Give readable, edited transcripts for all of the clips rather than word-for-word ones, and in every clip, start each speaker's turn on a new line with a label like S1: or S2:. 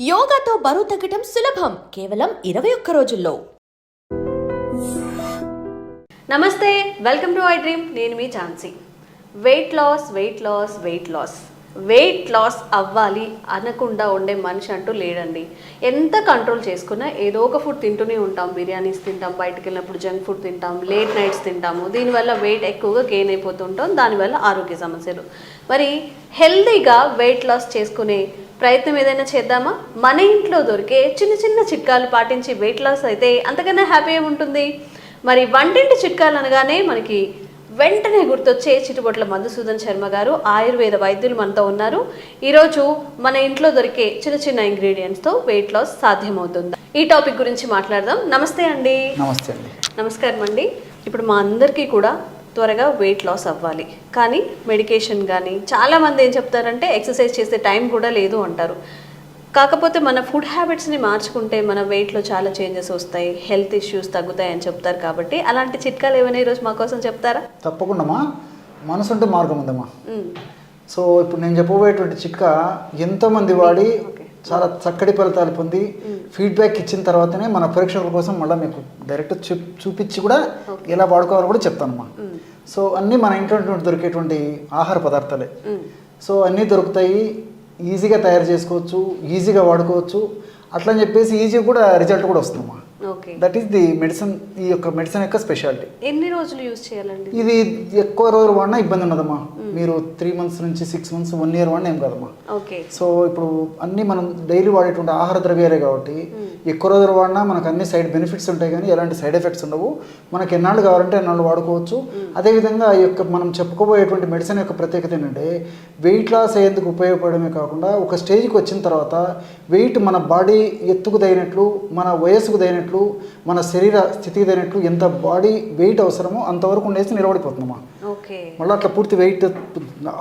S1: యోగాతో బరువు తగ్గటం సులభం కేవలం 21 రోజుల్లో.
S2: నమస్తే, వెల్కమ్ టు ఐ డ్రీమ్. నేను మీ ఝాన్సీ. వెయిట్ లాస్ అవ్వాలి అనకుండా ఉండే మనిషి అంటూ లేడండి. ఎంత కంట్రోల్ చేసుకున్నా ఏదో ఒక ఫుడ్ తింటూనే ఉంటాం. బిర్యానీస్ తింటాం, బయటకు వెళ్ళినప్పుడు జంక్ ఫుడ్ తింటాం, లేట్ నైట్స్ తింటాము. దీనివల్ల వెయిట్ ఎక్కువగా గెయిన్ అయిపోతుంటాం, దానివల్ల ఆరోగ్య సమస్యలు. మరి హెల్తీగా వెయిట్ లాస్ చేసుకునే ప్రయత్నం ఏదైనా చేద్దామా? మన ఇంట్లో దొరికే చిన్న చిన్న చిట్కాలు పాటించి వెయిట్ లాస్ అయితే అంతకన్నా హ్యాపీ ఉంటుంది. మరి వంటింటి చిట్కాలు అనగానే మనకి వెంటనే గుర్తొచ్చే చిట్టుబొట్ల మధుసూదన్ శర్మ గారు, ఆయుర్వేద వైద్యులు మనతో ఉన్నారు. ఈరోజు మన ఇంట్లో దొరికే చిన్న చిన్న ఇంగ్రీడియంట్స్తో వెయిట్ లాస్ సాధ్యమవుతుందా, ఈ టాపిక్ గురించి మాట్లాడదాం. నమస్తే అండి.
S3: నమస్తే అండి.
S2: నమస్కారం అండి. ఇప్పుడు మా అందరికీ కూడా త్వరగా వెయిట్ లాస్ అవ్వాలి, కానీ మెడికేషన్ కానీ చాలామంది ఏం చెప్తారంటే ఎక్సర్సైజ్ చేసే టైం కూడా లేదు అంటారు. కాకపోతే మన ఫుడ్ హ్యాబిట్స్ని మార్చుకుంటే మన వెయిట్లో చాలా చేంజెస్ వస్తాయి, హెల్త్ ఇష్యూస్ తగ్గుతాయి అని చెప్తారు. కాబట్టి అలాంటి చిట్కాలు ఏమైనా ఈరోజు మా కోసం చెప్తారా?
S3: తప్పకుండా. మనసు ఉంటే మార్గం ఉందమ్మా. సో ఇప్పుడు నేను చెప్పబోయేటువంటి చిట్కా ఎంతోమంది వాడి చాలా చక్కటి ఫలితాలు పొంది ఫీడ్బ్యాక్ ఇచ్చిన తర్వాతనే మన ప్రేక్షకుల కోసం మళ్ళీ మీకు డైరెక్ట్ చూపించి కూడా ఎలా వాడుకోవాలో కూడా చెప్తానమ్మా. సో అన్నీ మన ఇంట్లో దొరికేటువంటి ఆహార పదార్థాలే. సో అన్నీ దొరుకుతాయి, ఈజీగా తయారు చేసుకోవచ్చు, ఈజీగా వాడుకోవచ్చు. అట్లా అని చెప్పేసి ఈజీగా కూడా రిజల్ట్ కూడా వస్తుందమ్మా. That is the medicine. ఈ యొక్క మెడిసిన్ యొక్క స్పెషాలిటీ.
S2: ఎన్ని రోజులు యూజ్ చేయాలండి?
S3: ఇది ఎక్కువ రోజులు వాడినా ఇబ్బంది ఉన్నదమ్మా. మీరు 3 months నుంచి 6 months 1 year వాడినా ఏం కాదమ్మా. సో ఇప్పుడు అన్నీ మనం డైలీ వాడేటువంటి ఆహార ద్రవ్యాలే కాబట్టి ఎక్కువ రోజులు వాడినా మనకు అన్ని సైడ్ బెనిఫిట్స్ ఉంటాయి, కానీ ఎలాంటి సైడ్ ఎఫెక్ట్స్ ఉండవు. మనకి ఎన్నాళ్ళు కావాలంటే ఎన్నాళ్ళు వాడుకోవచ్చు. అదేవిధంగా ఈ యొక్క మనం చెప్పుకోబోయేటువంటి మెడిసిన్ యొక్క ప్రత్యేకత ఏంటంటే వెయిట్ లాస్ అయ్యేందుకు ఉపయోగపడమే కాకుండా ఒక స్టేజ్కి వచ్చిన తర్వాత వెయిట్ మన బాడీ ఎత్తుకు తగినట్లు, మన వయస్సుకు తగినట్లు, మన శరీర స్థితికి తగినట్లు ఎంత బాడీ వెయిట్ అవసరమో అంతవరకు ఉండేసి నిలబడిపోతుందమ్మా. మళ్ళీ అట్లా పూర్తి వెయిట్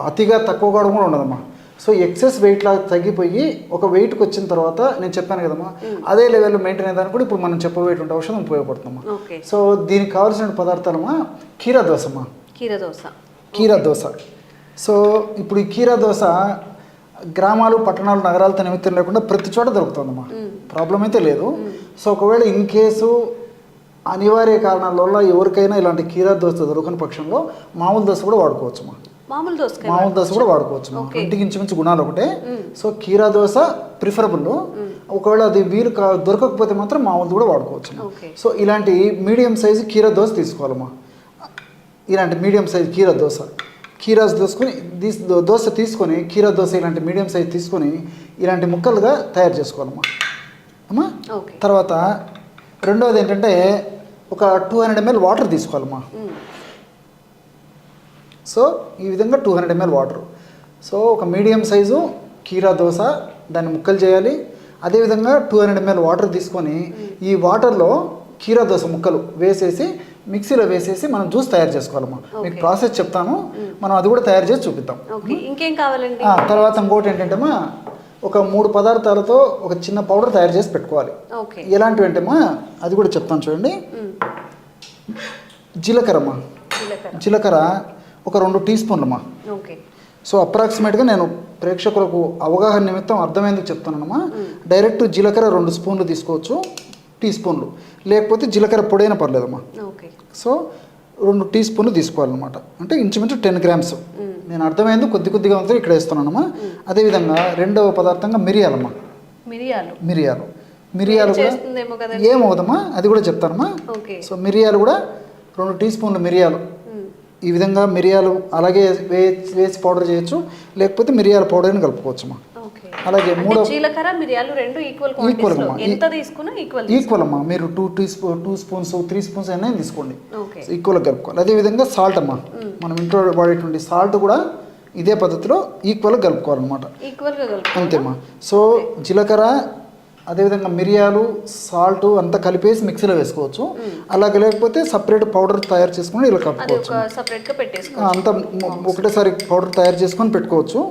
S3: అతిగా తక్కువ కావడం కూడా ఉండదమ్మా. సో ఎక్సెస్ వెయిట్ లాగా తగ్గిపోయి ఒక వెయిట్కి వచ్చిన తర్వాత నేను చెప్పాను కదమ్మా, అదే లెవెల్లో మెయింటైన్ అయ్యేదానికి కూడా ఇప్పుడు మనం చెప్పబోయేటువంటి ఔషధం ఉపయోగపడుతుందమ్మా. సో దీనికి కావాల్సిన పదార్థాలమ్మా కీరా దోశమ్మా. కీరా దోశ. సో ఇప్పుడు ఈ కీరా దోశ గ్రామాలు, పట్టణాలు, నగరాలతో నిమిత్తం లేకుండా ప్రతి చోట దొరుకుతుందమ్మా. ప్రాబ్లం అయితే లేదు. సో ఒకవేళ ఇన్ కేసు అనివార్య కారణాల వల్ల ఎవరికైనా ఇలాంటి కీరా దోశ దొరకని పక్షంలో మామూలు దోశ కూడా వాడుకోవచ్చుమా. మామూలు దోశ కూడా వాడుకోవచ్చు. ఇంటికి ఇంచుమించు గుణాలు ఒకటే. సో కీరా దోశ ప్రిఫరబుల్. ఒకవేళ అది వీలు దొరకకపోతే మాత్రం మామూలు కూడా వాడుకోవచ్చు. సో ఇలాంటి మీడియం సైజు కీరా దోశ తీసుకోవాలమ్మా. ఇలాంటి మీడియం సైజు కీరా దోశ తీసుకొని కీరా దోశ ఇలాంటి మీడియం సైజ్ తీసుకొని ఇలాంటి ముక్కలుగా తయారు చేసుకోవాలమ్మా అమ్మా. తర్వాత రెండవది ఏంటంటే ఒక 200 ml వాటర్ తీసుకోవాలమ్మా. సో ఈ విధంగా 200 ml వాటర్. సో ఒక మీడియం సైజు కీరా దోశ దాన్ని ముక్కలు చేయాలి. అదేవిధంగా 200 ml వాటర్ తీసుకొని ఈ వాటర్లో కీరా దోశ ముక్కలు వేసేసి మిక్సీలో వేసేసి మనం జ్యూస్ తయారు చేసుకోవాలమ్మా. మీకు ప్రాసెస్ చెప్తాను, మనం అది కూడా తయారు చేసి చూపిద్దాం.
S2: ఇంకేం కావాలండి?
S3: తర్వాత ఇంకోటి ఏంటంటేమా ఒక 3 పదార్థాలతో ఒక చిన్న పౌడర్ తయారు చేసి పెట్టుకోవాలి. ఎలాంటివి అంటేమా అది కూడా చెప్తాను చూడండి. జీలకర్రమ్మా. జీలకర్ర ఒక 2 teaspoons. సో అప్రాక్సిమేట్గా నేను ప్రేక్షకులకు అవగాహన నిమిత్తం అర్థమయ్యేందుకు చెప్తానమ్మా. డైరెక్ట్ జీలకర్ర 2 స్పూన్లు తీసుకోవచ్చు, teaspoons. లేకపోతే జీలకర్ర పొడైనా పర్లేదమ్మా. సో 2 teaspoons తీసుకోవాలన్నమాట. అంటే ఇంచుమించు 10 grams. నేను అర్థమైంది కొద్దిగా ఉంది ఇక్కడ వేస్తున్నానమ్మా. అదేవిధంగా రెండవ పదార్థంగా మిరియాలమ్మా. మిరియాలు కూడా ఏమవుదమ్మా అది కూడా చెప్తానమ్మా. సో మిరియాలు కూడా 2 teaspoons మిరియాలు. ఈ విధంగా మిరియాలు అలాగే వేసి పౌడర్ చేయొచ్చు, లేకపోతే మిరియాల పౌడర్ని కలుపుకోవచ్చమ్మా. అలాగే ఈక్వల్ అమ్మా. మీరు 2 spoons 3 spoons అయినా తీసుకోండి, ఈక్వల్గా కలుపుకోవాలి. అదేవిధంగా సాల్ట్ అమ్మా. మనం ఇంట్లో వాడేటువంటి సాల్ట్ కూడా ఇదే పద్ధతిలో ఈక్వల్గా కలుపుకోవాలన్నమాట. అంతేమ్మా. సో జీలకర్ర అదేవిధంగా మిరియాలు సాల్ట్ అంతా కలిపేసి మిక్సీలో వేసుకోవచ్చు. అలాగే లేకపోతే సపరేట్ పౌడర్ తయారు చేసుకుని ఇలా కలుపుకోవచ్చు. అంతా ఒకటేసారి పౌడర్ తయారు చేసుకొని పెట్టుకోవచ్చు.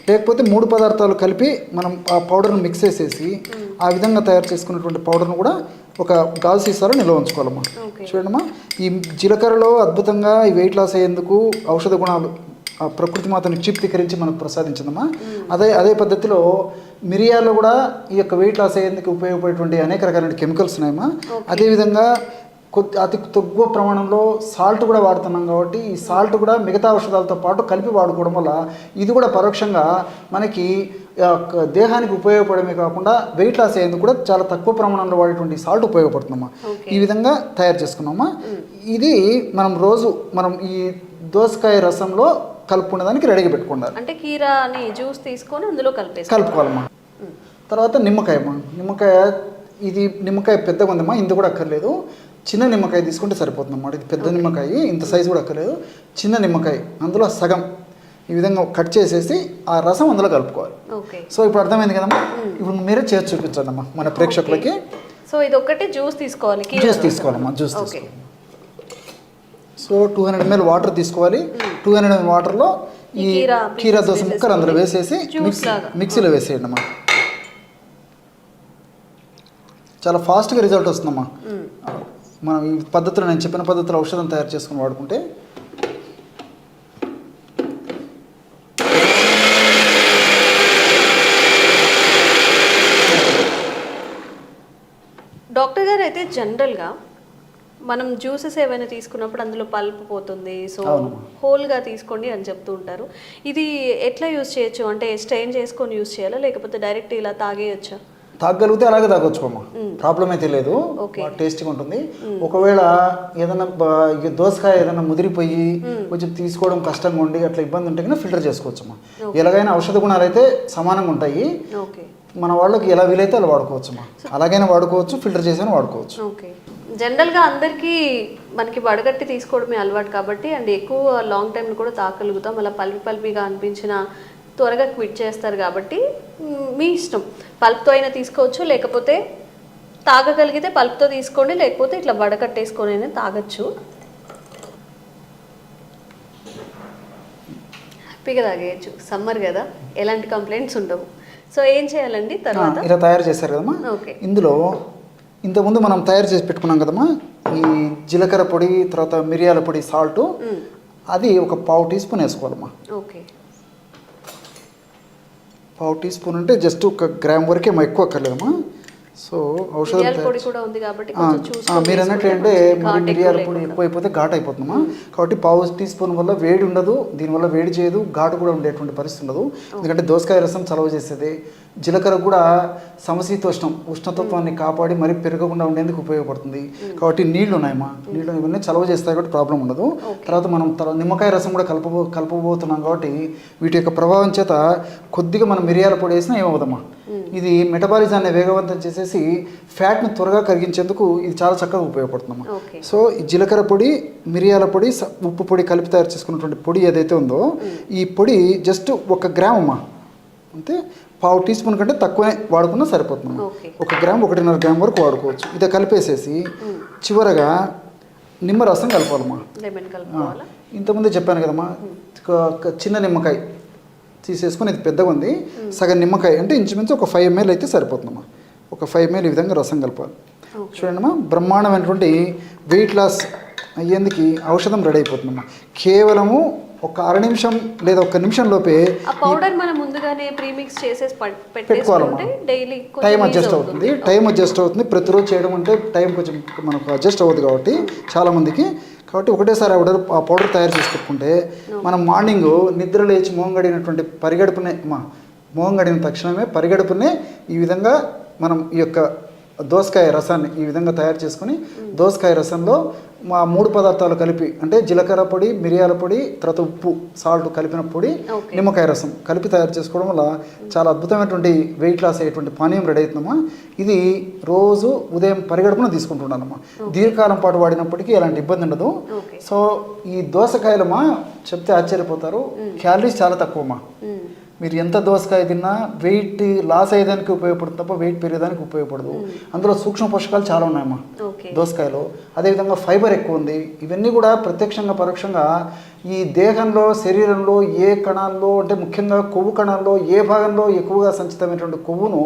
S3: లేకపోతే 3 పదార్థాలు కలిపి మనం ఆ పౌడర్ని మిక్స్ చేసేసి ఆ విధంగా తయారు చేసుకున్నటువంటి పౌడర్ను కూడా ఒక గాజు సీసాలో నిల్వ ఉంచుకోవాలమ్మా. చూడమ్మా, ఈ జీలకర్రలో అద్భుతంగా ఈ వెయిట్ లాస్ అయ్యేందుకు ఔషధ గుణాలు ఆ ప్రకృతి మాతని చిప్తీకరించి మనకు ప్రసాదించిందమ్మా. అదే పద్ధతిలో మిరియాల్లో కూడా ఈ యొక్క వెయిట్ లాస్ అయ్యేందుకు ఉపయోగపడేటువంటి అనేక రకాలైన కెమికల్స్ ఉన్నాయమ్మా. అదేవిధంగా అతి తక్కువ ప్రమాణంలో సాల్ట్ కూడా వాడుతున్నాం కాబట్టి ఈ సాల్ట్ కూడా మిగతా ఔషధాలతో పాటు కలిపి వాడుకోవడం వల్ల ఇది కూడా పరోక్షంగా మనకి దేహానికి ఉపయోగపడమే కాకుండా వెయిట్ లాస్ అయ్యేందుకు కూడా చాలా తక్కువ ప్రమాణంలో వాడేటువంటి సాల్ట్ ఉపయోగపడుతుందమ్మా. ఈ విధంగా తయారు చేసుకున్నామా. ఇది మనం ఈ దోసకాయ రసంలో కలుపుకునేదానికి రెడీగా పెట్టుకున్నారు.
S2: అంటే కీరాని జ్యూస్ తీసుకొని అందులో
S3: కలుపుకోవాలమ్మా. తర్వాత నిమ్మకాయ పెద్దగా ఉందమ్మా, ఇంత కూడా అక్కర్లేదు. చిన్న నిమ్మకాయ తీసుకుంటే సరిపోతుంది అన్నమాట. ఇది పెద్ద నిమ్మకాయ, ఇంత సైజు కూడా అక్కర్లేదు. చిన్న నిమ్మకాయ అందులో సగం ఈ విధంగా కట్ చేసేసి ఆ రసం అందులో కలుపుకోవాలి. సో ఇప్పుడు అర్థమైంది కదమ్మా. ఇప్పుడు మీరే చేసి చూపించండి అమ్మా మన ప్రేక్షకులకి.
S2: సో ఇది ఒకటి జ్యూస్ తీసుకోవాలమ్మా.
S3: జ్యూస్ తీసుకోవాలి. సో 200 ml వాటర్ తీసుకోవాలి. 200 ml వాటర్లో ఈ కీరా దోస ముక్కలు అందులో వేసేసి మిక్సీలో వేసేయండి అమ్మా. చాలా ఫాస్ట్గా రిజల్ట్ వస్తుందమ్మా. మనం ఈ పద్ధతిలో, నేను చెప్పిన పద్ధతిలో ఔషధం తయారు చేసుకుని వాడుకుంటే.
S2: డాక్టర్ గారు అయితే జనరల్గా మనం జ్యూసెస్ ఏవైనా తీసుకున్నప్పుడు అందులో పల్ప్ పోతుంది, సో హోల్గా తీసుకోండి అని చెప్తూ ఉంటారు. ఇది ఎట్లా యూజ్ చేయొచ్చు? అంటే స్ట్రెయిన్ చేసుకొని యూజ్ చేయాలా లేకపోతే డైరెక్ట్ ఇలా తాగేయచ్చా?
S3: తాగలిగితే అలాగే తాగొచ్చుకోమ్మా, ప్రాబ్లం అయితే లేదు, టేస్టీగా ఉంటుంది. ఒకవేళ ఏదైనా దోసకాయ ఏదైనా ముదిరిపోయి కొంచెం తీసుకోవడం కష్టంగా ఉండి అట్లా ఇబ్బంది ఉంటే కన్నా ఫిల్టర్ చేసుకోవచ్చమ్మా. ఎలాగైనా ఔషధ గుణాలు అయితే సమానంగా ఉంటాయి. మన వాళ్ళకి ఎలా వీలైతే అలా వాడుకోవచ్చమ్మా. అలాగైనా వాడుకోవచ్చు, ఫిల్టర్ చేసైనా వాడుకోవచ్చు.
S2: జనరల్గా అందరికీ మనకి వడగట్టి తీసుకోవడమే అలవాటు కాబట్టి అండ్ ఎక్కువ లాంగ్ టైం కూడా తాగలుగుతాం. అలా పల్పిగా అనిపించిన త్వరగా క్విట్ చేస్తారు కాబట్టి మీ ఇష్టం. పల్ప్తో అయినా తీసుకోవచ్చు, లేకపోతే తాగగలిగితే పల్ప్తో తీసుకోండి, లేకపోతే ఇట్లా వడకట్టేసుకొని అయినా తాగొచ్చు. హ్యాపీగా తాగేయచ్చు. సమ్మర్ కదా, ఎలాంటి కంప్లైంట్స్ ఉండవు. సో ఏం చేయాలండి తర్వాత?
S3: ఇలా తయారు చేశారు కదమ్మా. ఇందులో ఇంతకుముందు మనం తయారు చేసి పెట్టుకున్నాం కదమ్మా ఈ జీలకర్ర పొడి, తర్వాత మిరియాల పొడి, సాల్ట్, అది ఒక 1/2 టీ స్పూన్ వేసుకోవాలమ్మా. పావు టీ స్పూన్ అంటే జస్ట్ 1 గ్రామ్ వరకే, ఎక్కువ అక్కర్లేదమ్మా. సో ఔషధం మీరు అన్నట్టు అంటే మిరియాల పొడి ఎక్కువ అయిపోతే ఘాటు అయిపోతుందమ్మా. కాబట్టి 1/2 టీ స్పూన్ వల్ల వేడి ఉండదు, దీనివల్ల వేడి చేయదు, ఘాటు కూడా ఉండేటువంటి పరిస్థితి ఉండదు. ఎందుకంటే దోసకాయ రసం చలవ చేసేది. జీలకర్ర కూడా ఉష్ణతత్వాన్ని కాపాడి మరి పెరగకుండా ఉండేందుకు ఉపయోగపడుతుంది. కాబట్టి నీళ్లు ఉన్నాయమ్మా, నీళ్ళు ఇవన్నీ చలవ చేస్తాయి కాబట్టి ప్రాబ్లం ఉండదు. తర్వాత మనం నిమ్మకాయ రసం కూడా కలపబోతున్నాం కాబట్టి వీటి యొక్క ప్రభావం చేత కొద్దిగా మనం మిరియాల పొడి వేసినా ఏమవుదమ్మా, ఇది మెటబాలిజాన్ని వేగవంతం చేసేసి ఫ్యాట్ని త్వరగా కరిగించేందుకు ఇది చాలా చక్కగా ఉపయోగపడుతుందమ్మా. సో ఈ జీలకర్ర పొడి, మిరియాల పొడి, ఉప్పు పొడి కలిపి తయారు చేసుకున్నటువంటి పొడి ఏదైతే ఉందో ఈ పొడి జస్ట్ 1 గ్రామ్ అమ్మా, అంతే. 1/2 టీ స్పూన్ కంటే తక్కువనే వాడుకున్నా సరిపోతుంది. 1 గ్రామ్ 1.5 గ్రామ్ వరకు వాడుకోవచ్చు. ఇది కలిపేసేసి చివరగా నిమ్మరసం కలపాలమ్మా. ఇంతకుముందే చెప్పాను కదమ్మా, చిన్న నిమ్మకాయ తీసేసుకొని, ఇది పెద్దగా ఉంది, సగం నిమ్మకాయ అంటే ఇంచుమించు ఒక 5 ml అయితే సరిపోతుందమ్మా. ఒక 5 ml ఈ విధంగా రసం కలపాలి. చూడండి అమ్మా, బ్రహ్మాండమైనటువంటి వెయిట్ లాస్ అయ్యేందుకు ఔషధం రెడీ అయిపోతుందమ్మా. కేవలము ఒక 1/2 నిమిషం లేదా 1 నిమిషం లోపే
S2: పౌడర్ మనం ముందుగానే ప్రీమిక్స్ చేసేసి
S3: పెట్టుకోవాలమ్మా. టైం అడ్జస్ట్ అవుతుంది. ప్రతిరోజు చేయడం అంటే టైం కొంచెం మనకు అడ్జస్ట్ అవ్వదు కాబట్టి చాలామందికి. కాబట్టి ఒకటేసారి ఆ పౌడర్ తయారు చేసి పెట్టుకుంటే మనం మార్నింగ్ నిద్ర లేచి మొహం గడిగిన తక్షణమే పరిగడుపునే ఈ విధంగా మనం ఈ యొక్క దోసకాయ రసాన్ని ఈ విధంగా తయారు చేసుకుని దోసకాయ రసంలో మా 3 పదార్థాలు కలిపి, అంటే జీలకర్ర పొడి, మిరియాల పొడి, తర్వాత ఉప్పు, సాల్ట్ కలిపిన పొడి, నిమ్మకాయ రసం కలిపి తయారు చేసుకోవడం వల్ల చాలా అద్భుతమైనటువంటి వెయిట్ లాస్ అయ్యేటువంటి పానీయం రెడీ అవుతుందమ్మా. ఇది రోజు ఉదయం పరిగడుపున తీసుకుంటున్నానమ్మా. దీర్ఘకాలం పాటు వాడినప్పటికీ ఎలాంటి ఇబ్బంది ఉండదు. సో ఈ దోసకాయలమ్మా చెప్తే ఆశ్చర్యపోతారు, క్యాలరీస్ చాలా తక్కువమ్మా. మీరు ఎంత దోసకాయ తిన్నా వెయిట్ లాస్ అయ్యేదానికి ఉపయోగపడుతుంది తప్ప వెయిట్ పెరిగేదానికి ఉపయోగపడదు. అందులో సూక్ష్మ పోషకాలు చాలా ఉన్నాయమ్మా దోసకాయలో. అదేవిధంగా ఫైబర్ ఎక్కువ ఉంది. ఇవన్నీ కూడా ప్రత్యక్షంగా పరోక్షంగా ఈ దేహంలో, శరీరంలో ఏ కణాల్లో, అంటే ముఖ్యంగా కొవ్వు కణాల్లో ఏ భాగంలో ఎక్కువగా సంచితమైనటువంటి కొవ్వును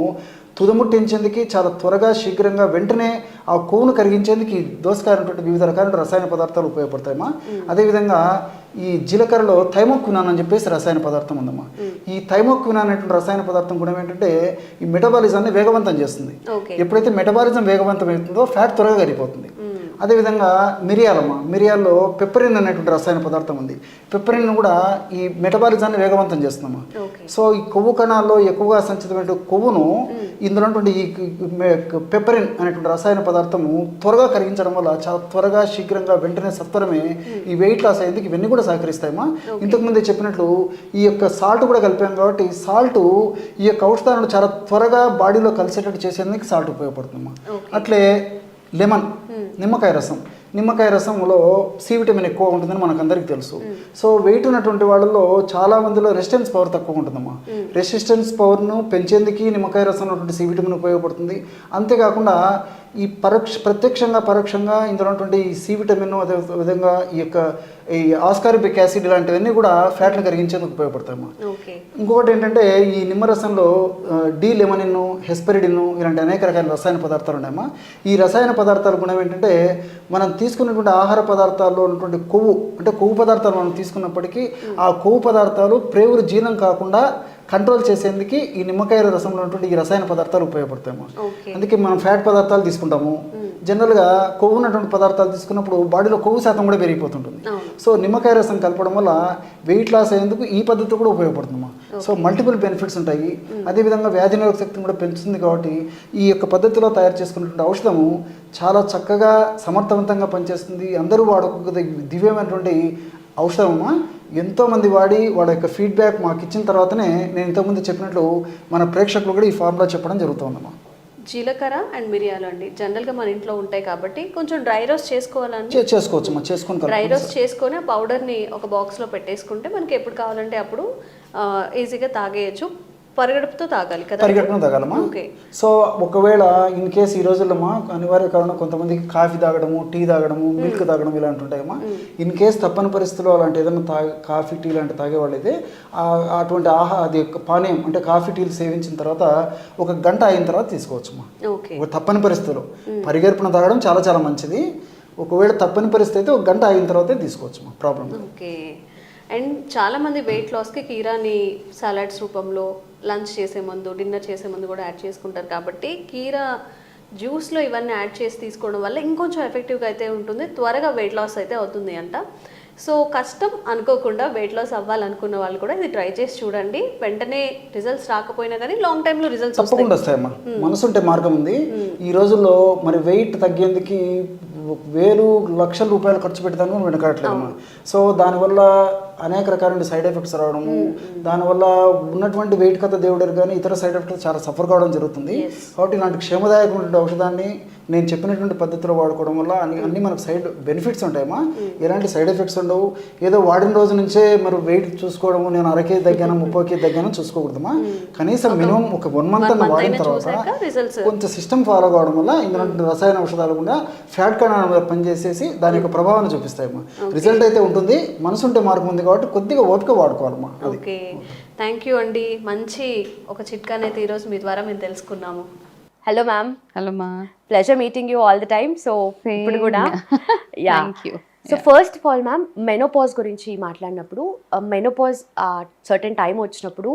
S3: తుదముట్టించేందుకు చాలా త్వరగా, శీఘ్రంగా, వెంటనే ఆ కొవ్వును కరిగించేందుకు ఈ దోసకాయ అనేటువంటి వివిధ రకాల రసాయన పదార్థాలు ఉపయోగపడతాయమ్మా. అదేవిధంగా ఈ జీలకర్రలో థైమోక్వినాన్ అని చెప్పేసి రసాయన పదార్థం ఉందమ్మా. ఈ థైమోక్వినాన్ అనేటువంటి రసాయన పదార్థం గుణం ఏంటంటే ఈ మెటబాలిజాన్ని వేగవంతం చేస్తుంది. ఎప్పుడైతే మెటబాలిజం వేగవంతం అవుతుందో ఫ్యాట్ త్వరగా కరిగిపోతుంది. అదేవిధంగా మిరియాల్లో పెప్పరిన్ అనేటువంటి రసాయన పదార్థం ఉంది. పెప్పరిన్ కూడా ఈ మెటబాలిజాన్ని వేగవంతం చేస్తుందమ్మా. సో ఈ కొవ్వు కణాల్లో ఎక్కువగా సంచితమైన కొవ్వును ఇందులో ఈ పెప్పరిన్ అనేటువంటి రసాయన పదార్థము త్వరగా కరిగించడం వల్ల చాలా త్వరగా శీఘ్రంగా వెంటనే సత్వరమే ఈ వెయిట్ లాస్ అయ్యేందుకు ఇవన్నీ కూడా సహకరిస్తాయమ్మా. ఇంతకుముందే చెప్పినట్లు ఈ యొక్క సాల్ట్ కూడా కలిపాం కాబట్టి సాల్ట్ ఈ యొక్క ఔషధాలను చాలా త్వరగా బాడీలో కలిసేటట్టు చేసేందుకు సాల్ట్ ఉపయోగపడుతుందమ్మా. అట్లే లెమన్, నిమ్మకాయ రసంలో సి విటమిన్ ఎక్కువ ఉంటుందని మనకు అందరికీ తెలుసు. సో వెయిట్ ఉన్నటువంటి వాళ్ళలో చాలా మందిలో రెసిస్టెన్స్ పవర్ తక్కువ ఉంటుందమ్మా. రెసిస్టెన్స్ పవర్ను పెంచేందుకు నిమ్మకాయ రసంలో ఉన్నటువంటి సి విటమిన్ ఉపయోగపడుతుంది. అంతేకాకుండా ఈ ప్రత్యక్షంగా పరోక్షంగా ఇందులో ఉన్నటువంటి ఈ సి విటమిన్ అదే విధంగా ఈ ఆస్కార్బిక్ యాసిడ్ ఇలాంటివన్నీ కూడా ఫ్యాట్ను కరిగించేందుకు ఉపయోగపడతాయమ్మా. ఇంకొకటి ఏంటంటే ఈ నిమ్మరసంలో డి లెమనిన్, హెస్పెరిడిన్ ఇలాంటి అనేక రకాల రసాయన పదార్థాలు ఉన్నాయమ్మా. ఈ రసాయన పదార్థాల గుణం ఏంటంటే మనం తీసుకున్నటువంటి ఆహార పదార్థాల్లో ఉన్నటువంటి కొవ్వు పదార్థాలు మనం తీసుకున్నప్పటికీ ఆ కొవ్వు పదార్థాలు ప్రేవురు జీర్ణం కాకుండా కంట్రోల్ చేసేందుకు ఈ నిమ్మకాయ రసంలో ఉన్నటువంటి ఈ రసాయన పదార్థాలు ఉపయోగపడతాము. అందుకే మనం ఫ్యాట్ పదార్థాలు తీసుకుంటాము. జనరల్గా కొవ్వు ఉన్నటువంటి పదార్థాలు తీసుకున్నప్పుడు బాడీలో కొవ్వు శాతం కూడా పెరిగిపోతుంటుంది. సో నిమ్మకాయ రసం కలపడం వల్ల వెయిట్ లాస్ అయ్యేందుకు ఈ పద్ధతి కూడా ఉపయోగపడుతుందమ్మా. సో మల్టిపుల్ బెనిఫిట్స్ ఉంటాయి. అదేవిధంగా వ్యాధి నిరోధక శక్తిని కూడా పెంచుతుంది. కాబట్టి ఈ యొక్క పద్ధతిలో తయారు చేసుకున్నటువంటి ఔషధము చాలా చక్కగా సమర్థవంతంగా పనిచేస్తుంది. అందరూ వాడుకోగల దివ్యమైనటువంటి ఔషధమమ్మా. ఎంతోమంది వాడి వాళ్ళ యొక్క ఫీడ్బ్యాక్ మాకు ఇచ్చిన తర్వాతనే నేను ఇంతకుముందు చెప్పినట్లు మన ప్రేక్షకులు కూడా ఈ ఫార్ములా చెప్పడం జరుగుతుందమ్మా.
S2: జీలకర్ర అండ్ మిరియాలు అండి జనరల్గా మన ఇంట్లో ఉంటాయి కాబట్టి కొంచెం డ్రై రోస్ట్
S3: చేసుకోవచ్చమ్మా.
S2: డ్రై రోస్ట్ చేసుకొని ఆ పౌడర్ని ఒక బాక్స్లో పెట్టేసుకుంటే మనకి ఎప్పుడు కావాలంటే అప్పుడు ఈజీగా తాగేయచ్చు. పరిగెడుపుతో తాగాలి కదా?
S3: పరిగెడుపుతో తాగాలమ్మా. సో ఒకవేళ ఇన్ కేసు ఈ రోజుల్లో అనివార్య కారణం కొంతమందికి కాఫీ తాగడము, టీ తాగడము, మిల్క్ తాగడం ఇలాంటి ఉంటాయమ్మా. ఇన్ కేసు తప్పని పరిస్థితుల్లో అలాంటి ఏదైనా కాఫీ టీ లాంటి తాగేవాళ్ళు అయితే అటువంటి అది పానీయం అంటే కాఫీ టీలు సేవించిన తర్వాత 1 గంట అయిన తర్వాత తీసుకోవచ్చమ్మా. తప్పని పరిస్థితుల్లో పరిగెడుపున తాగడం చాలా చాలా మంచిది. ఒకవేళ తప్పని పరిస్థితి అయితే 1 గంట అయిన తర్వాతే తీసుకోవచ్చమ్మా. ప్రాబ్లం.
S2: అండ్ చాలామంది వెయిట్ లాస్కి కీరాని సలాడ్స్ రూపంలో లంచ్ చేసే ముందు, డిన్నర్ చేసే ముందు కూడా యాడ్ చేసుకుంటారు. కాబట్టి కీరా జ్యూస్లో ఇవన్నీ యాడ్ చేసి తీసుకోవడం వల్ల ఇంకొంచెం ఎఫెక్టివ్గా అయితే ఉంటుంది. త్వరగా వెయిట్ లాస్ అయితే అవుతుంది అంట. సో కష్టం అనుకోకుండా వెయిట్ లాస్ అవ్వాలనుకున్న వాళ్ళు కూడా ఇది ట్రై చేసి చూడండి. వెంటనే రిజల్ట్స్ రాకపోయినా కానీ లాంగ్ టైంలో రిజల్ట్స్
S3: తప్పకుండా వస్తాయమ్మా. మనసుంటే మార్గం ఉంది. ఈ రోజుల్లో మరి వెయిట్ తగ్గేందుకు వేలు లక్షల రూపాయలు ఖర్చు పెట్టడానికి మనం వెనకాడట్లేదమ్మా. సో దానివల్ల అనేక రకాలైన సైడ్ ఎఫెక్ట్స్ రావడము, దానివల్ల ఉన్నటువంటి వెయిట్ కథ దేవుడారు కానీ ఇతర సైడ్ ఎఫెక్ట్స్ చాలా సఫర్ కావడం జరుగుతుంది. కాబట్టి ఇలాంటి క్షేమదాయకమైనటువంటి ఔషధాన్ని నేను చెప్పినటువంటి పద్ధతిలో వాడుకోవడం వల్ల అన్ని మనకు సైడ్ బెనిఫిట్స్ ఉంటాయమ్మా. ఎలాంటి సైడ్ ఎఫెక్ట్స్ ఉండవు. ఏదో వాడిన రోజు నుంచే మరి వెయిట్ చూసుకోవడము, నేను 1/2 కేజీ తగ్గాను 30 కేజీ తగ్గాను చూసుకోకూడదమ్మా. కనీసం మినిమం ఒక 1 మంత్ అన్న వాడిన తర్వాత కొంచెం సిస్టమ్ ఫాలో కావడం వల్ల ఇందులో రసాయన ఔషధాలు కూడా ఫ్యాట్ కణాల పనిచేసేసి దాని యొక్క ప్రభావాన్ని చూపిస్తాయమ్మా. రిజల్ట్ అయితే ఉంటుంది. మనసు ఉంటే మార్పు ఉంది కాబట్టి కొద్దిగా ఓపిక వాడుకోవాలమ్మా.
S2: ఓకే, థ్యాంక్ యూ అండి. మంచి ఒక చిట్కానైతే ఈరోజు మీ ద్వారా మేము తెలుసుకున్నాము.
S1: Hello ma'am.
S4: హలో మా.
S1: Pleasure meeting you all the time. So ఇప్పుడు కూడా
S4: thank you.
S1: So first of all ma'am, menopause గురించి మాట్లాడినప్పుడు మెనోపాజ్ సర్టెన్ టైం వచ్చినప్పుడు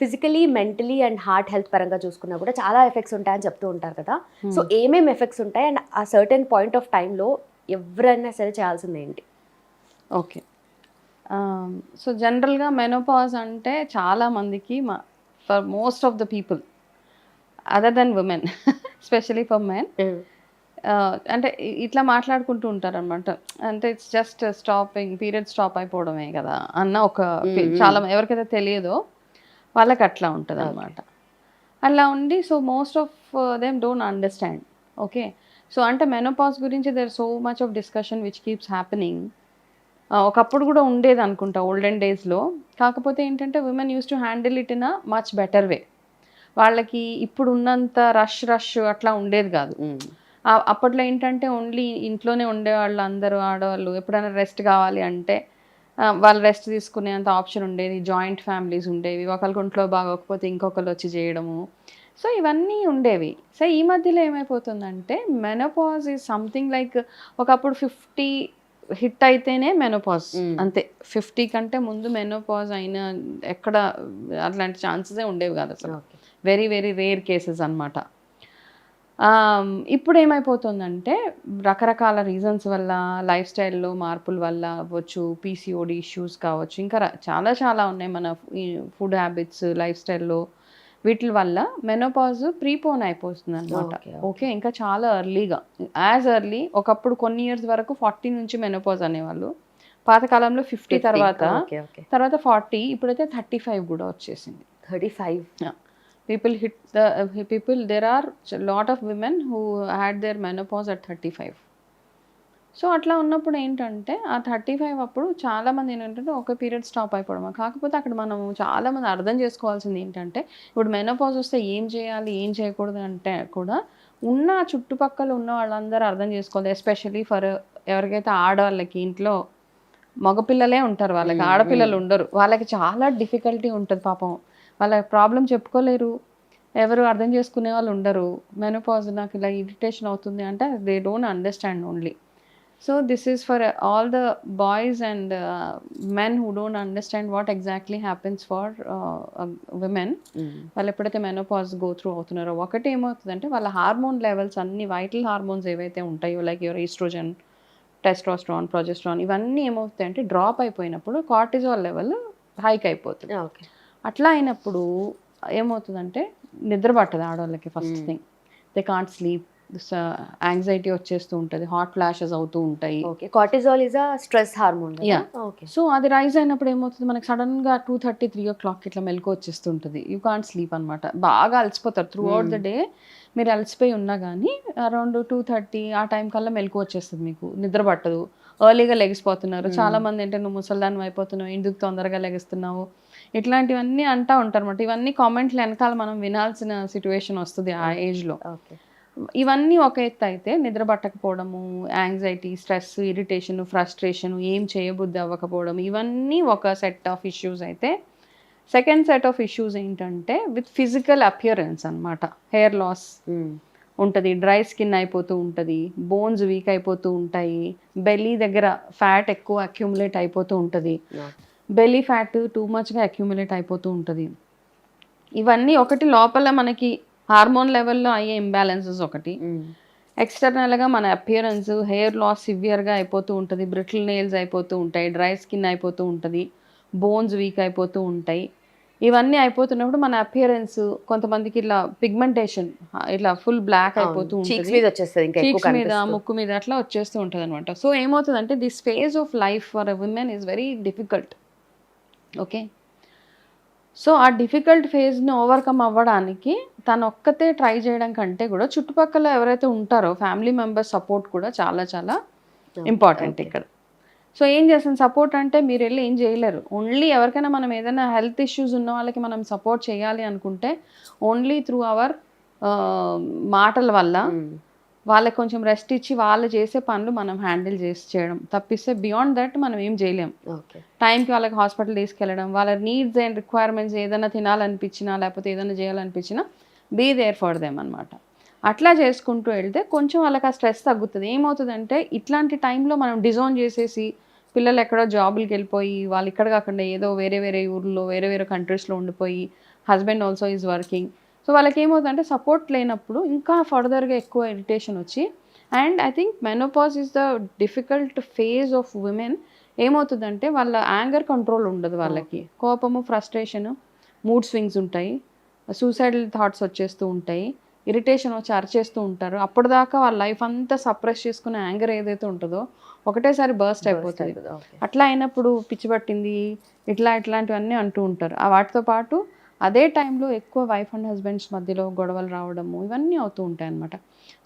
S1: physically, mentally and heart health పరంగా చూసుకున్నా కూడా చాలా ఎఫెక్ట్స్ ఉంటాయని చెప్తూ ఉంటారు కదా. సో ఏమేమి ఎఫెక్ట్స్ ఉంటాయి అండ్ ఆ సర్టెన్ పాయింట్ ఆఫ్ టైంలో ఎవరైనా సరే చేయాల్సింది ఏంటి?
S4: ఓకే, సో జనరల్గా మెనోపాజ్ అంటే చాలామందికి for most of the people other than women specially for men అంటే ఇట్లా మాట్లాడుకుంటూ ఉంటారు అనమాట. అంటే ఇట్స్ జస్ట్ పీరియడ్ స్టాప్ అయిపోవడమే కదా అన్న ఒక చాలా ఎవరికైతే తెలియదో వాళ్ళకి అట్లా ఉంటుంది అనమాట. అలా ఉండి so most of them don't understand. Okay, so అంటే మెనోపాజ్ గురించి there so much of discussion which keeps happening. ఒకప్పుడు కూడా ఉండేది అనుకుంటా ఓల్డెన్ డేస్లో. కాకపోతే ఏంటంటే women use to handle it in a much better way. వాళ్ళకి ఇప్పుడు ఉన్నంత రష్ అట్లా ఉండేది కాదు. అప్పట్లో ఏంటంటే ఓన్లీ ఇంట్లోనే ఉండేవాళ్ళు అందరూ ఆడవాళ్ళు. ఎప్పుడైనా రెస్ట్ కావాలి అంటే వాళ్ళు రెస్ట్ తీసుకునేంత ఆప్షన్ ఉండేది. జాయింట్ ఫ్యామిలీస్ ఉండేవి. ఒకరికి ఒంట్లో బాగోకపోతే ఇంకొకరు వచ్చి చేయడము. సో ఇవన్నీ ఉండేవి. సో ఈ మధ్యలో ఏమైపోతుందంటే మెనోపాజ్ ఈజ్ సంథింగ్ లైక్ ఒకప్పుడు 50 హిట్ అయితేనే మెనోపాజ్, అంతే. 50 కంటే ముందు మెనోపాజ్ అయిన ఎక్కడ అట్లాంటి ఛాన్సెసే ఉండేవి కాదు అసలు. వెరీ వెరీ రేర్ కేసెస్ అనమాట. ఇప్పుడు ఏమైపోతుందంటే రకరకాల రీజన్స్ వల్ల, లైఫ్ స్టైల్లో మార్పుల వల్ల అవ్వచ్చు, పీసీఓడి ఇష్యూస్ కావచ్చు, ఇంకా చాలా చాలా ఉన్నాయి. మన ఈ ఫుడ్ హ్యాబిట్స్, లైఫ్ స్టైల్లో వీటి వల్ల మెనోపాజ్ ప్రీపోన్ అయిపోతుంది అనమాట. ఓకే, ఇంకా చాలా ఎర్లీగా, యాజ్ ఎర్లీ ఒకప్పుడు కొన్ని ఇయర్స్ వరకు 40 నుంచి మెనోపాజ్ అనేవాళ్ళు, పాతకాలంలో 50 తర్వాత 40, ఇప్పుడైతే 35 కూడా వచ్చేసింది.
S1: 35
S4: people there are lot of women who had their menopause at 35. So అట్లా ఉన్నప్పుడు ఏంటంటే ఆ 35 అప్పుడు చాలామంది ఏంటంటే ఒక పీరియడ్ స్టాప్ అయిపోవడం. కాకపోతే అక్కడ మనం చాలామంది అర్థం చేసుకోవాల్సింది ఏంటంటే, ఇప్పుడు మెనోపాజ్ వస్తే ఏం చేయాలి, ఏం చేయకూడదు అంటే కూడా ఉన్న చుట్టుపక్కల ఉన్న వాళ్ళందరూ అర్థం చేసుకోవాలి. ఎస్పెషల్లీ ఫర్ ఎవరికైతే ఆడవాళ్ళకి ఇంట్లో మగపిల్లలే ఉంటారు, వాళ్ళకి ఆడపిల్లలు ఉండరు, వాళ్ళకి చాలా డిఫికల్టీ ఉంటుంది పాపం. వాళ్ళ ప్రాబ్లం చెప్పుకోలేరు, ఎవరు అర్థం చేసుకునే వాళ్ళు ఉండరు. మెనోపాజ్ నాకు ఇలా ఇరిటేషన్ అవుతుంది అంటే they don't understand only. So this is for all the boys and men who don't understand what exactly happens for women. వాళ్ళు ఎప్పుడైతే మెనోపాజ్ గో త్రూ అవుతున్నారో ఒకటి ఏమవుతుందంటే వాళ్ళ హార్మోన్ లెవెల్స్ అన్ని వైటల్ హార్మోన్స్ ఏవైతే ఉంటాయో like your estrogen, testosterone, progesterone, ఇవన్నీ ఏమవుతాయంటే డ్రాప్ అయిపోయినప్పుడు కార్టిజాల్ లెవెల్ హైక్ అయిపోతుంది. అట్లా అయినప్పుడు ఏమవుతుందంటే నిద్ర పట్టదు ఆడవాళ్ళకి. First thing, they can't sleep, anxiety వచ్చేస్తూ ఉంటుంది, హాట్ ఫ్లాషెస్ అవుతూ ఉంటాయి.
S1: Cortisol is a stress hormone.
S4: So అది రైజ్ అయినప్పుడు ఏమవుతుంది, మనకి సడన్గా 2:30, 3 o'clock ఇట్లా మెలకు వచ్చేస్తుంటుంది. యూ కాంట్ స్లీప్ అనమాట. బాగా అలసిపోతారు త్రూ అవుట్ ద డే. మీరు అలసిపోయి ఉన్నా కానీ అరౌండ్ 2:30 ఆ టైం కల్లా మెలకు వచ్చేస్తుంది, మీకు నిద్ర పట్టదు, ఎర్లీగా లెగిసిపోతున్నారు. చాలా మంది ఏంటంటే నువ్వు ముసల్దాన్ని అయిపోతున్నావు, ఎందుకు తొందరగా లెగిస్తున్నావు, ఇట్లాంటివన్నీ అంటూ ఉంటారు అనమాట. ఇవన్నీ కామెంట్లు వెనకాల మనం వినాల్సిన సిచ్యువేషన్ వస్తుంది ఆ ఏజ్లో. ఇవన్నీ ఒక ఎత్తు అయితే నిద్ర పట్టకపోవడము, యాంగ్జైటీ, స్ట్రెస్, ఇరిటేషన్, ఫ్రస్ట్రేషన్, ఏం చేయబుద్ధి అవ్వకపోవడం, ఇవన్నీ ఒక సెట్ ఆఫ్ ఇష్యూస్ అయితే, సెకండ్ సెట్ ఆఫ్ ఇష్యూస్ ఏంటంటే విత్ ఫిజికల్ అపియరెన్స్ అనమాట. హెయిర్ లాస్ ఉంటుంది, డ్రై స్కిన్ అయిపోతూ ఉంటుంది, బోన్స్ వీక్ అయిపోతూ ఉంటాయి, బెల్లీ దగ్గర ఫ్యాట్ ఎక్కువ అక్యుములేట్ అయిపోతూ ఉంటుంది, బెల్లీ ఫ్యాట్ టూ మచ్గా అక్యుములేట్ అయిపోతూ ఉంటుంది. ఇవన్నీ ఒకటి లోపల మనకి హార్మోన్ లెవెల్లో అయ్యే ఇంబ్యాలెన్సెస్ ఒకటి, ఎక్స్టర్నల్గా మన అపియరెన్స్, హెయిర్ లాస్ సివియర్గా అయిపోతూ ఉంటుంది, బ్రిటిల్ నెయిల్స్ అయిపోతూ ఉంటాయి, డ్రై స్కిన్ అయిపోతూ ఉంటుంది, బోన్స్ వీక్ అయిపోతూ ఉంటాయి. ఇవన్నీ అయిపోతున్నప్పుడు మన అపియరెన్స్ కొంతమందికి ఇట్లా పిగ్మెంటేషన్ ఇట్లా ఫుల్ బ్లాక్ అయిపోతూ ఉంటుంది, చీక్స్ మీద, ముక్కు మీద అట్లా వచ్చేస్తూ ఉంటుంది అనమాట. సో ఏమవుతుందంటే this phase of life for a women is very difficult. Okay, so ఆ డిఫికల్ట్ ఫేజ్ని ఓవర్కమ్ అవ్వడానికి తను ఒక్కతే ట్రై చేయడం కంటే కూడా చుట్టుపక్కల ఎవరైతే ఉంటారో ఫ్యామిలీ మెంబర్స్ సపోర్ట్ కూడా చాలా చాలా ఇంపార్టెంట్ ఇక్కడ. సో ఏం చేస్తాను సపోర్ట్ అంటే మీరు వెళ్ళి ఏం చేయలేరు. ఓన్లీ ఎవరికైనా మనం ఏదైనా హెల్త్ ఇష్యూస్ ఉన్న వాళ్ళకి మనం సపోర్ట్ చేయాలి అనుకుంటే ఓన్లీ త్రూ అవర్ మాటల వల్ల వాళ్ళకి కొంచెం రెస్ట్ ఇచ్చి వాళ్ళు చేసే పనులు మనం హ్యాండిల్ చేయడం తప్పిస్తే బియాండ్ దట్ మనం ఏం చేయలేం. టైంకి వాళ్ళకి హాస్పిటల్ తీసుకెళ్ళడం, వాళ్ళ నీడ్స్ అండ్ రిక్వైర్మెంట్స్ ఏదైనా తినాలనిపించినా లేకపోతే ఏదైనా చేయాలనిపించినా బీ దేర్ ఫర్ దెమ్ అనమాట. అట్లా చేసుకుంటూ వెళ్తే కొంచెం వాళ్ళకి ఆ స్ట్రెస్ తగ్గుతుంది. ఏమవుతుందంటే ఇట్లాంటి టైంలో మనం డిజోన్ చేసేసి పిల్లలు ఎక్కడో జాబులకి వెళ్ళిపోయి వాళ్ళు ఇక్కడ కాకుండా ఏదో వేరే వేరే ఊర్లో వేరే వేరే కంట్రీస్లో ఉండిపోయి, husband also is working. So వాళ్ళకి ఏమవుతుందంటే సపోర్ట్ లేనప్పుడు ఇంకా ఫర్దర్గా ఎక్కువ ఇరిటేషన్ వచ్చి, and I think menopause is the difficult phase of women. ఏమవుతుందంటే వాళ్ళ యాంగర్ కంట్రోల్ ఉండదు, వాళ్ళకి కోపము, ఫ్రస్ట్రేషను, మూడ్ స్వింగ్స్ ఉంటాయి, సూసైడల్ థాట్స్ వచ్చేస్తూ ఉంటాయి, ఇరిటేషన్ వచ్చి అరిచేస్తూ ఉంటారు. అప్పటిదాకా వాళ్ళ లైఫ్ అంతా సప్రెస్ చేసుకునే యాంగర్ ఏదైతే ఉంటుందో ఒకటేసారి బర్స్ట్ అయిపోతుంది. అట్లా అయినప్పుడు పిచ్చి పట్టింది ఇట్లాంటివన్నీ అంటూ ఉంటారు. వాటితో పాటు అదే టైంలో ఎక్కువ వైఫ్ అండ్ హస్బెండ్స్ మధ్యలో గొడవలు రావడము ఇవన్నీ అవుతూ ఉంటాయి అన్నమాట.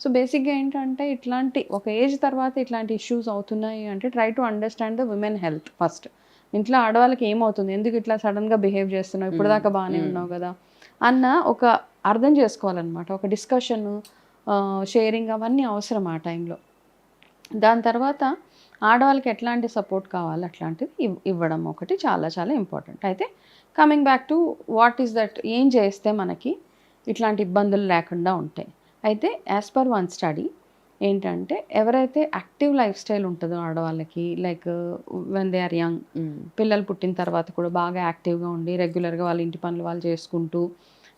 S4: సో బేసిక్గా ఏంటంటే ఇట్లాంటి ఒక ఏజ్ తర్వాత ఇట్లాంటి ఇష్యూస్ అవుతున్నాయి అంటే try to understand the women health first. ఇంట్లో ఆడవాళ్ళకి ఏమవుతుంది, ఎందుకు ఇట్లా సడన్గా బిహేవ్ చేస్తున్నావు, ఇప్పుడు దాకా బాగానే ఉన్నావు కదా అన్న ఒక అర్థం చేసుకోవాలన్నమాట. ఒక డిస్కషన్, షేరింగ్ అవన్నీ అవసరం ఆ టైంలో. దాని తర్వాత ఆడవాళ్ళకి ఎట్లాంటి సపోర్ట్ కావాలి అట్లాంటిది ఇవ్వడం ఒకటి చాలా చాలా ఇంపార్టెంట్. అయితే coming back to what is that, ఏం చేస్తే మనకి ఇట్లాంటి ఇబ్బందులు లేకుండా ఉంటాయి. అయితే యాజ్ పర్ వన్ స్టడీ ఏంటంటే ఎవరైతే యాక్టివ్ లైఫ్ స్టైల్ ఉంటుందో ఆడవాళ్ళకి, like when they are young, పిల్లలు పుట్టిన తర్వాత కూడా బాగా యాక్టివ్గా ఉండి రెగ్యులర్గా వాళ్ళ ఇంటి పనులు వాళ్ళు చేసుకుంటూ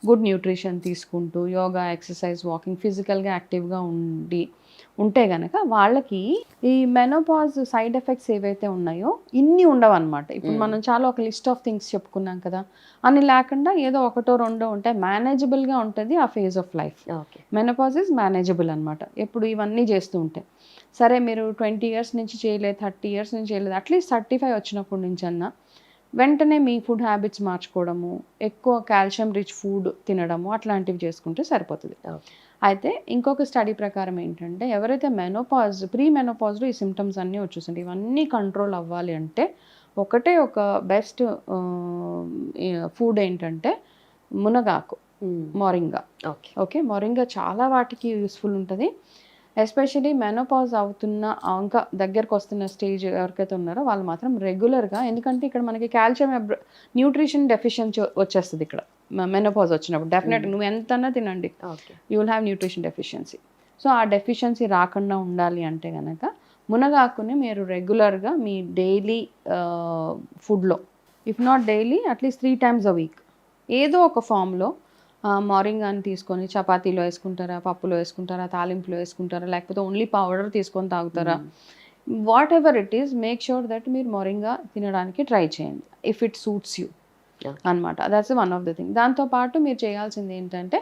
S4: గుడ్ న్యూట్రిషన్ తీసుకుంటూ యోగా, ఎక్సర్సైజ్, వాకింగ్, ఫిజికల్గా యాక్టివ్గా ఉంటే కనుక వాళ్ళకి ఈ మెనోపాజ్ సైడ్ ఎఫెక్ట్స్ ఏవైతే ఉన్నాయో ఇన్ని ఉండవు అనమాట. ఇప్పుడు మనం చాలా ఒక లిస్ట్ ఆఫ్ థింగ్స్ చెప్పుకున్నాం కదా, అన్ని లేకుండా ఏదో ఒకటో రెండో ఉంటాయి, మేనేజబుల్గా ఉంటుంది ఆ phase of life. Menopause is manageable అనమాట. ఎప్పుడు ఇవన్నీ చేస్తూ ఉంటాయి. సరే మీరు 20 years నుంచి చేయలేదు, 30 years నుంచి చేయలేదు, అట్లీస్ట్ 35 వచ్చినప్పటి నుంచి అన్నా వెంటనే మీ ఫుడ్ హ్యాబిట్స్ మార్చుకోవడము, ఎక్కువ కాల్షియం రిచ్ ఫుడ్ తినడము, అట్లాంటివి చేసుకుంటే సరిపోతుంది. అయితే ఇంకొక స్టడీ ప్రకారం ఏంటంటే ఎవరైతే ప్రీ మెనోపాజ్లో ఈ సిమ్టమ్స్ అన్నీ వచ్చేసింటాయి, ఇవన్నీ కంట్రోల్ అవ్వాలి అంటే ఒకటే ఒక బెస్ట్ ఫుడ్ ఏంటంటే మునగాకు, మొరింగా. ఓకే, మొరింగా చాలా వాటికి యూస్ఫుల్ ఉంటుంది. ఎస్పెషలీ మెనోపాజ్ అవుతున్న ఇంకా దగ్గరకు వస్తున్న స్టేజ్ ఎవరికైతే ఉన్నారో వాళ్ళు మాత్రం రెగ్యులర్గా, ఎందుకంటే ఇక్కడ మనకి కాల్షియం న్యూట్రిషన్ డెఫిషియన్సీ వచ్చేస్తుంది ఇక్కడ మెనోపాజ్ వచ్చినప్పుడు. డెఫినెట్గా నువ్వు ఎంతన్నా తినండి, you will have nutrition deficiency. So ఆ డెఫిషియన్సీ రాకుండా ఉండాలి అంటే కనుక మునగాకుని మీరు రెగ్యులర్గా మీ డైలీ ఫుడ్లో, if not daily at least 3 times a week ఏదో ఒక ఫామ్లో మొరింగాని తీసుకొని చపాతీలో వేసుకుంటారా, పప్పులో వేసుకుంటారా, తాలింపులో వేసుకుంటారా, లేకపోతే ఓన్లీ పౌడర్ తీసుకొని తాగుతారా, what ever it is, make sure that మీరు మొరింగా తినడానికి ట్రై చేయండి ఇఫ్ ఇట్ సూట్స్ యూ అనమాట. That's one of the thing. దాంతోపాటు మీరు చేయాల్సింది ఏంటంటే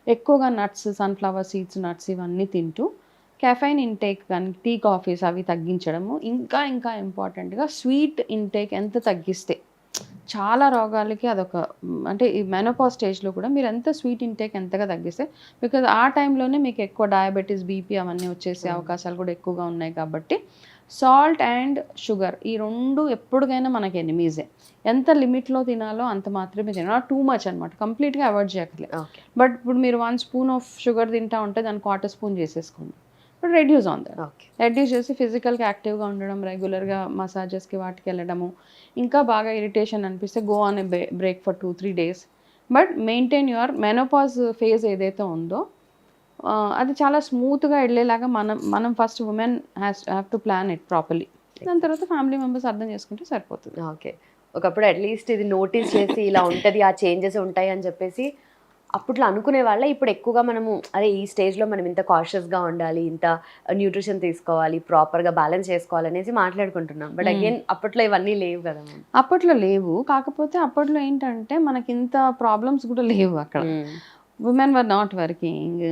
S4: ఎక్కువగా నట్స్, సన్ఫ్లవర్ సీడ్స్, నట్స్ ఇవన్నీ తింటూ కెఫైన్ ఇంటేక్ కానీ టీ, కాఫీస్ అవి తగ్గించడము, ఇంకా ఇంపార్టెంట్గా స్వీట్ ఇంటేక్ ఎంత తగ్గిస్తే చాలా రోగాలకి అదొక, అంటే ఈ మెనోపాజ్ స్టేజ్లో కూడా మీరు ఎంత స్వీట్ ఇంటేక్ ఎంతగా తగ్గిస్తే, బికాజ్ ఆ టైంలోనే మీకు ఎక్కువ డయాబెటీస్, బీపీ అవన్నీ వచ్చేసే అవకాశాలు కూడా ఎక్కువగా ఉన్నాయి. కాబట్టి సాల్ట్ అండ్ షుగర్ ఈ రెండు ఎప్పటికైనా మనకి ఎనిమీజే. ఎంత లిమిట్లో తినాలో అంత మాత్రమే తినాలి, నాట్ టూ మచ్ అనమాట, కంప్లీట్గా అవాయిడ్ చేయట్లేదు. బట్ ఇప్పుడు మీరు 1 spoon ఆఫ్ షుగర్ తింటా ఉంటే దాన్ని 1/4 spoon చేసేసుకోండి. But reduce on that, reduce చేసి ఫిజికల్గా యాక్టివ్గా ఉండడం, రెగ్యులర్గా మసాజెస్కి వాటికి వెళ్ళడము, ఇంకా బాగా ఇరిటేషన్ అనిపిస్తే go on a break for 2-3 days. But maintain your menopause phase ఏదైతే ఉందో అది చాలా స్మూత్గా వెళ్ళేలాగా మనం first women have to plan it properly. దాని తర్వాత ఫ్యామిలీ మెంబర్స్ అర్థం చేసుకుంటే సరిపోతుంది.
S1: ఓకే, ఒకప్పుడు అట్లీస్ట్ ఇది నోటీస్ చేసి ఇలా ఉంటుంది, ఆ చేంజెస్ ఉంటాయి అని చెప్పేసి అప్పట్లో అనుకునే వాళ్ళ, ఇప్పుడు ఎక్కువగా మనము అరే ఈ స్టేజ్లో మనం ఇంత కాషియస్గా ఉండాలి, ఇంత న్యూట్రిషన్ తీసుకోవాలి, ప్రాపర్గా బ్యాలెన్స్ చేసుకోవాలి అనేసి మాట్లాడుకుంటున్నాం. బట్ అగైన్ అప్పట్లో ఇవన్నీ లేవు కదా.
S4: అప్పట్లో లేవు, కాకపోతే అప్పట్లో ఏంటంటే మనకి ఇంత ప్రాబ్లమ్స్ కూడా లేవు. అక్కడ women were not working,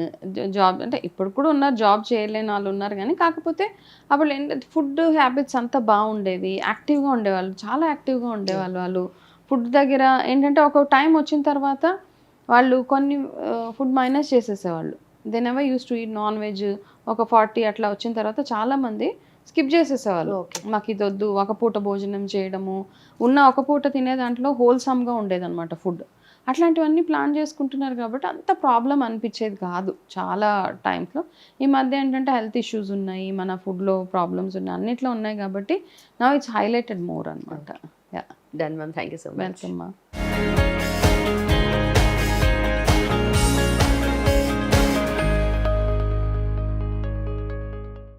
S4: job అంటే ఇప్పుడు కూడా ఉన్నారు, జాబ్ చేయలేని వాళ్ళు ఉన్నారు, కానీ కాకపోతే అప్పుడు ఏంటంటే ఫుడ్ హ్యాబిట్స్ అంతా బాగుండేవి, యాక్టివ్గా ఉండేవాళ్ళు, చాలా యాక్టివ్గా ఉండేవాళ్ళు. వాళ్ళు ఫుడ్ దగ్గర ఏంటంటే ఒక టైం వచ్చిన తర్వాత వాళ్ళు కొన్ని ఫుడ్ మైనస్ చేసేసేవాళ్ళు. They never use to eat non veg. ఒక 40 అట్లా వచ్చిన తర్వాత చాలామంది స్కిప్ చేసేసేవాళ్ళు, మాకు ఇది వద్దు, ఒక పూట భోజనం చేయడము, ఉన్న ఒక పూట తినే దాంట్లో హోల్సమ్గా ఉండేదన్నమాట ఫుడ్. అట్లాంటివన్నీ ప్లాన్ చేసుకుంటున్నారు కాబట్టి అంత ప్రాబ్లం అనిపించేది కాదు చాలా టైమ్స్లో. ఈ మధ్య ఏంటంటే హెల్త్ ఇష్యూస్ ఉన్నాయి, మన ఫుడ్లో ప్రాబ్లమ్స్ ఉన్నాయి, అన్నిట్లో ఉన్నాయి కాబట్టి నౌ ఇట్స్ హైలైటెడ్ మోర్ అనమాట.
S1: Done ma'am, thank you so much.
S4: Welcome మా.